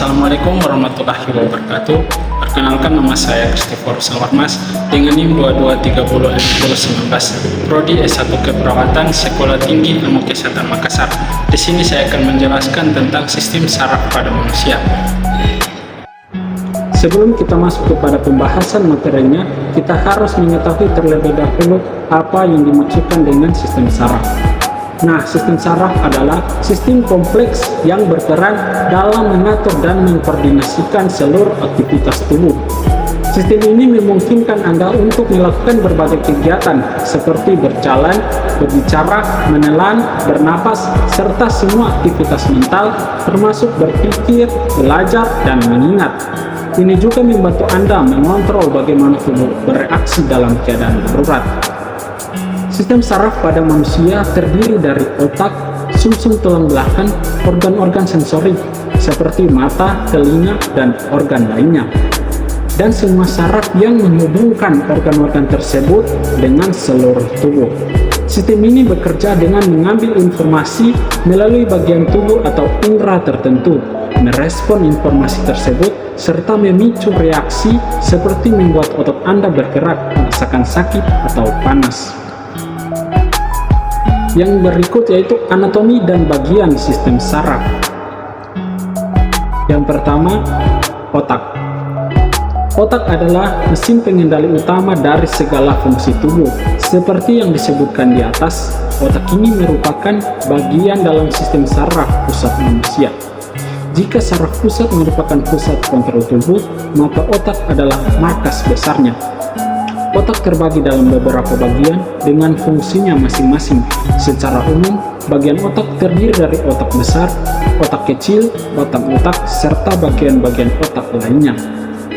Assalamualaikum warahmatullahi wabarakatuh. Perkenalkan, nama saya Christopher Sawarmas dengan NIM 22302019, Prodi S1 Keperawatan, Sekolah Tinggi Ilmu Kesehatan Makassar. Di sini saya akan menjelaskan tentang sistem saraf pada manusia. Sebelum kita masuk kepada pembahasan materinya, kita harus mengetahui terlebih dahulu apa yang dimaksudkan dengan sistem saraf. Nah, sistem saraf adalah sistem kompleks yang berperan dalam mengatur dan mengkoordinasikan seluruh aktivitas tubuh. Sistem ini memungkinkan Anda untuk melakukan berbagai kegiatan seperti berjalan, berbicara, menelan, bernapas, serta semua aktivitas mental termasuk berpikir, belajar, dan mengingat. Ini juga membantu Anda mengontrol bagaimana tubuh bereaksi dalam keadaan darurat. Sistem saraf pada manusia terdiri dari otak, sumsum tulang belakang, organ-organ sensorik seperti mata, telinga, dan organ lainnya, dan semua saraf yang menghubungkan organ-organ tersebut dengan seluruh tubuh. Sistem ini bekerja dengan mengambil informasi melalui bagian tubuh atau indera tertentu, merespon informasi tersebut, serta memicu reaksi seperti membuat otot Anda bergerak, merasakan sakit atau panas. Yang berikut yaitu anatomi dan bagian sistem saraf. Yang pertama, otak. Otak adalah mesin pengendali utama dari segala fungsi tubuh. Seperti yang disebutkan di atas, otak ini merupakan bagian dalam sistem saraf pusat manusia. Jika saraf pusat merupakan pusat kontrol tubuh, maka otak adalah markas besarnya. Otak terbagi dalam beberapa bagian dengan fungsinya masing-masing. Secara umum, bagian otak terdiri dari otak besar, otak kecil, batang otak, serta bagian-bagian otak lainnya.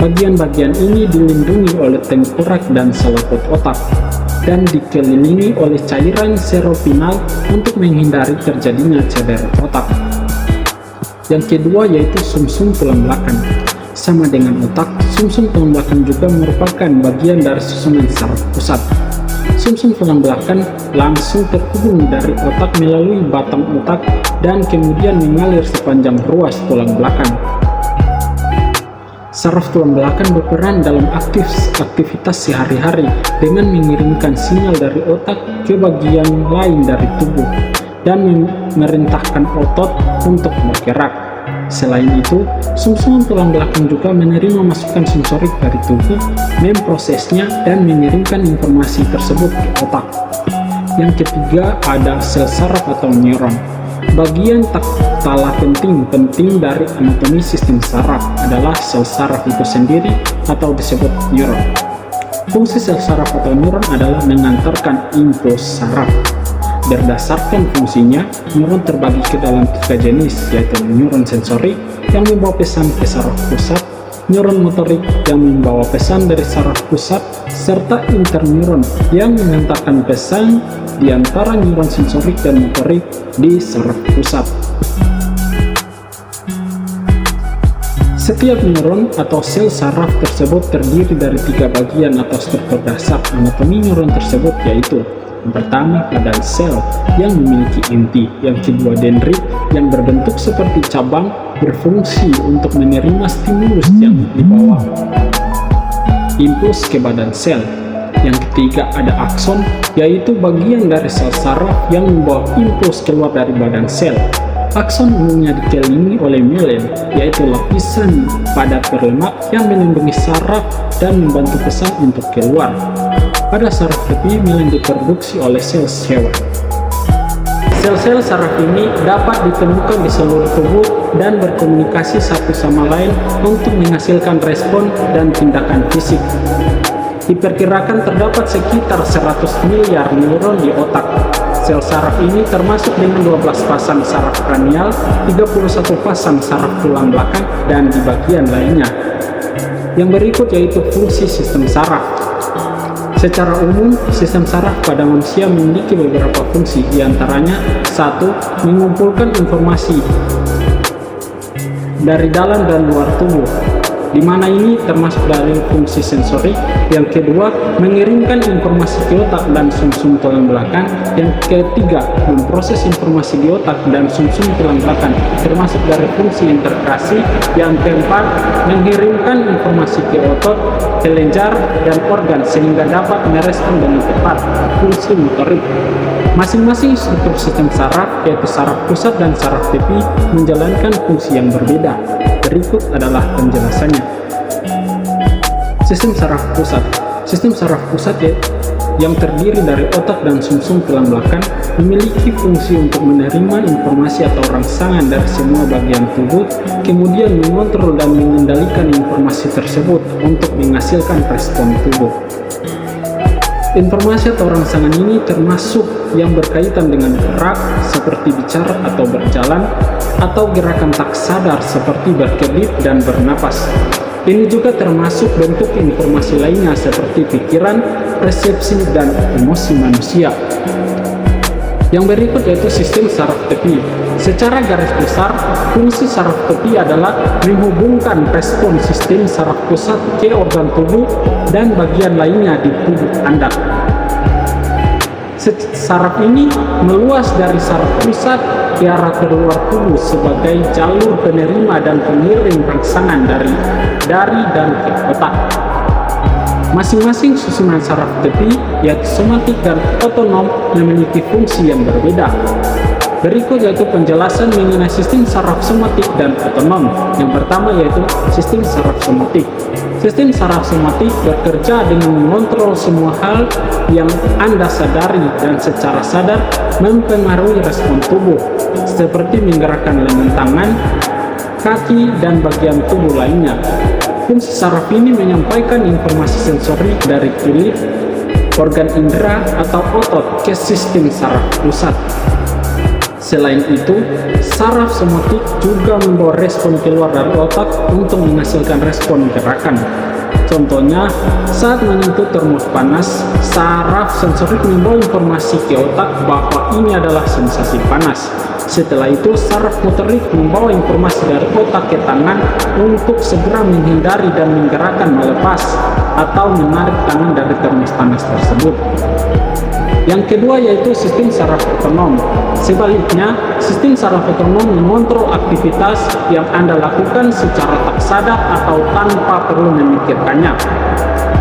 Bagian-bagian ini dilindungi oleh tengkorak dan selaput otak, dan dikelilingi oleh cairan seropinal untuk menghindari terjadinya cedera otak. Yang kedua yaitu sumsum tulang belakang. Sama dengan otak, sumsum tulang belakang juga merupakan bagian dari susunan saraf pusat. Sumsum tulang belakang langsung terhubung dari otak melalui batang otak dan kemudian mengalir sepanjang ruas tulang belakang. Saraf tulang belakang berperan dalam aktivitas sehari-hari dengan mengirimkan sinyal dari otak ke bagian lain dari tubuh dan memerintahkan otot untuk bergerak. Selain itu, sumsum tulang belakang juga menerima masukan sensorik dari tubuh, memprosesnya, dan mengirimkan informasi tersebut ke otak. Yang ketiga ada sel saraf atau neuron. Bagian tak kalah penting dari anatomi sistem saraf adalah sel saraf itu sendiri atau disebut neuron. Fungsi sel saraf atau neuron adalah mengantarkan impuls saraf. Berdasarkan fungsinya, neuron terbagi ke dalam 3 jenis, yaitu neuron sensorik yang membawa pesan ke saraf pusat, neuron motorik yang membawa pesan dari saraf pusat, serta interneuron yang mengantarkan pesan di antara neuron sensorik dan motorik di saraf pusat. Setiap neuron atau sel saraf tersebut terdiri dari 3 bagian atau struktur dasar anatomi neuron tersebut, yaitu yang pertama ada sel yang memiliki inti, yang kedua dendrit yang berbentuk seperti cabang berfungsi untuk menerima stimulus yang dibawa impuls ke badan sel. Yang ketiga ada akson, yaitu bagian dari sel saraf yang membawa impuls keluar dari badan sel. Akson umumnya dikelilingi oleh myelin, yaitu lapisan padat berlemak yang melindungi saraf dan membantu pesan untuk keluar. Pada saraf tepi, myelin diproduksi oleh sel hewan. Sel-sel saraf ini dapat ditemukan di seluruh tubuh dan berkomunikasi satu sama lain untuk menghasilkan respon dan tindakan fisik. Diperkirakan terdapat sekitar 100 miliar neuron di otak. Sel saraf ini termasuk dengan 12 pasang saraf kranial, 31 pasang saraf tulang belakang, dan di bagian lainnya. Yang berikut yaitu fungsi sistem saraf. Secara umum, sistem saraf pada manusia memiliki beberapa fungsi, diantaranya 1. Mengumpulkan informasi dari dalam dan luar tubuh. di mana ini termasuk dari fungsi sensorik. Yang kedua, mengirimkan informasi ke otak dan sumsum tulang belakang. Yang ketiga, memproses informasi di otak dan sumsum tulang belakang, termasuk dari fungsi integrasi. Yang keempat, mengirimkan informasi ke otot, kelenjar, dan organ sehingga dapat merespon dengan tepat fungsi motorik. Masing-masing struktur sistem saraf, yaitu saraf pusat dan saraf tepi, menjalankan fungsi yang berbeda. Berikut adalah penjelasannya. Sistem saraf pusat. Sistem saraf pusat yang terdiri dari otak dan sumsum tulang belakang memiliki fungsi untuk menerima informasi atau rangsangan dari semua bagian tubuh, kemudian mengontrol dan mengendalikan informasi tersebut untuk menghasilkan respon tubuh. Informasi atau rangsangan ini termasuk yang berkaitan dengan gerak seperti bicara atau berjalan, atau gerakan tak sadar seperti berkedip dan bernapas. Ini juga termasuk bentuk informasi lainnya seperti pikiran, persepsi, dan emosi manusia. Yang berikut yaitu sistem saraf tepi. Secara garis besar, fungsi saraf tepi adalah menghubungkan respon sistem saraf pusat ke organ tubuh dan bagian lainnya di tubuh Anda. Saraf ini meluas dari saraf pusat ke arah keluar tubuh sebagai jalur penerima dan pengirim rangsangan dari dan ke otak. Masing-masing susunan saraf tepi, yaitu somatik dan otonom, memiliki fungsi yang berbeda. Berikut yaitu penjelasan mengenai sistem saraf somatik dan otonom. Yang pertama yaitu sistem saraf somatik. Sistem saraf somatik bekerja dengan mengontrol semua hal yang Anda sadari dan secara sadar mempengaruhi respon tubuh, seperti menggerakkan lengan tangan, kaki, dan bagian tubuh lainnya. Fungsi saraf ini menyampaikan informasi sensorik dari kulit, organ indera, atau otot ke sistem saraf pusat. Selain itu, saraf somatik juga membawa respon keluar dari otak untuk menghasilkan respon gerakan. Contohnya, saat menyentuh termos panas, saraf sensorik membawa informasi ke otak bahwa ini adalah sensasi panas. Setelah itu, saraf motorik membawa informasi dari otak ke tangan untuk segera menghindari dan menggerakkan melepas atau menarik tangan dari termos panas tersebut. Yang kedua yaitu sistem saraf otonom. Sebaliknya, sistem saraf otonom mengontrol aktivitas yang Anda lakukan secara tak sadar atau tanpa perlu memikirkannya.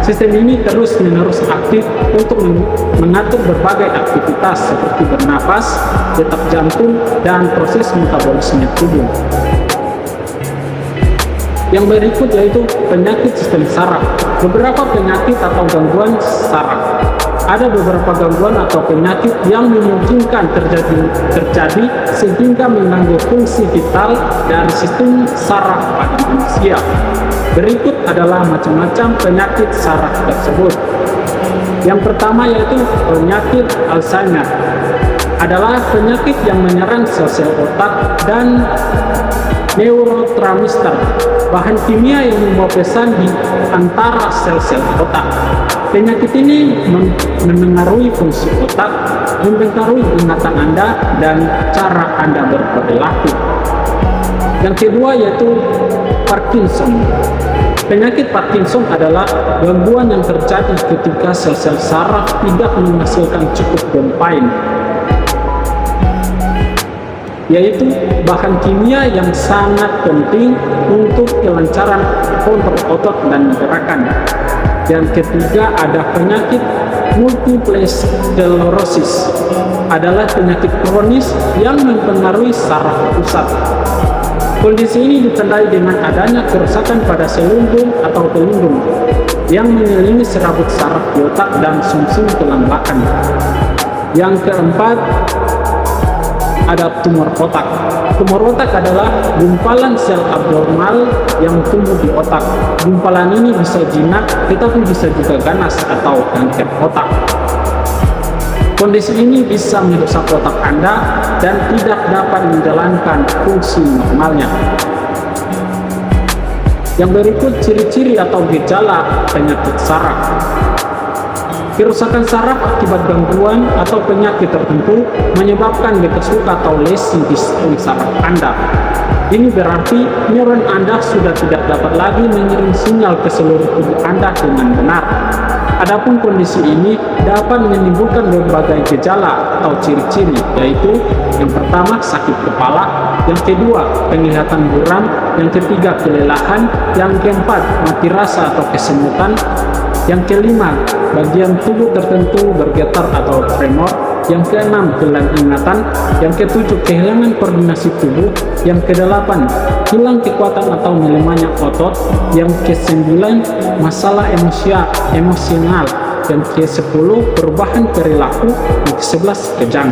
Sistem ini terus-menerus aktif untuk mengatur berbagai aktivitas seperti bernapas, detak jantung, dan proses metabolisme tubuh. Yang berikut yaitu penyakit sistem saraf. Beberapa penyakit atau gangguan saraf. Ada beberapa gangguan atau penyakit yang memungkinkan terjadi sehingga mengganggu fungsi vital dari sistem saraf pada manusia. Berikut adalah macam-macam penyakit saraf tersebut. Yang pertama yaitu penyakit Alzheimer. Adalah penyakit yang menyerang sel-sel otak dan neurotransmitter, bahan kimia yang membawa pesan di antara sel-sel otak. Penyakit ini memengaruhi fungsi otak, mempengaruhi ingatan Anda, dan cara Anda berperilaku. Yang kedua yaitu Parkinson. Penyakit Parkinson adalah gangguan yang terjadi ketika sel-sel saraf tidak menghasilkan cukup dopamin, yaitu bahan kimia yang sangat penting untuk kelancaran kontrol otot dan gerakan. Yang ketiga ada penyakit multiple sclerosis. Adalah penyakit kronis yang mempengaruhi saraf pusat. Kondisi ini ditandai dengan adanya kerusakan pada selubung atau pelindung yang mengelilingi serabut saraf di otak dan sumsum tulang belakang. Yang keempat ada tumor otak. Tumor otak adalah gumpalan sel abnormal yang tumbuh di otak. Gumpalan ini bisa jinak, tetapi bisa juga ganas atau kanker otak. Kondisi ini bisa merusak otak Anda dan tidak dapat menjalankan fungsi normalnya. Yang berikut ciri-ciri atau gejala penyakit saraf. Kerusakan saraf akibat gangguan atau penyakit tertentu menyebabkan bekas luka atau lesi di sistem saraf Anda. Ini berarti neuron Anda sudah tidak dapat lagi mengirim sinyal ke seluruh tubuh Anda dengan benar. Adapun kondisi ini dapat menimbulkan berbagai gejala atau ciri-ciri, yaitu yang pertama sakit kepala, yang kedua penglihatan buram, yang ketiga kelelahan, yang keempat mati rasa atau kesemutan, yang kelima bagian tubuh tertentu bergetar atau tremor, yang keenam kehilangan ingatan, yang ketujuh kehilangan koordinasi tubuh, yang kedelapan hilang kekuatan atau melemahnya otot, yang kesembilan masalah emosional, yang ke-10 perubahan perilaku, yang ke-11 kejang.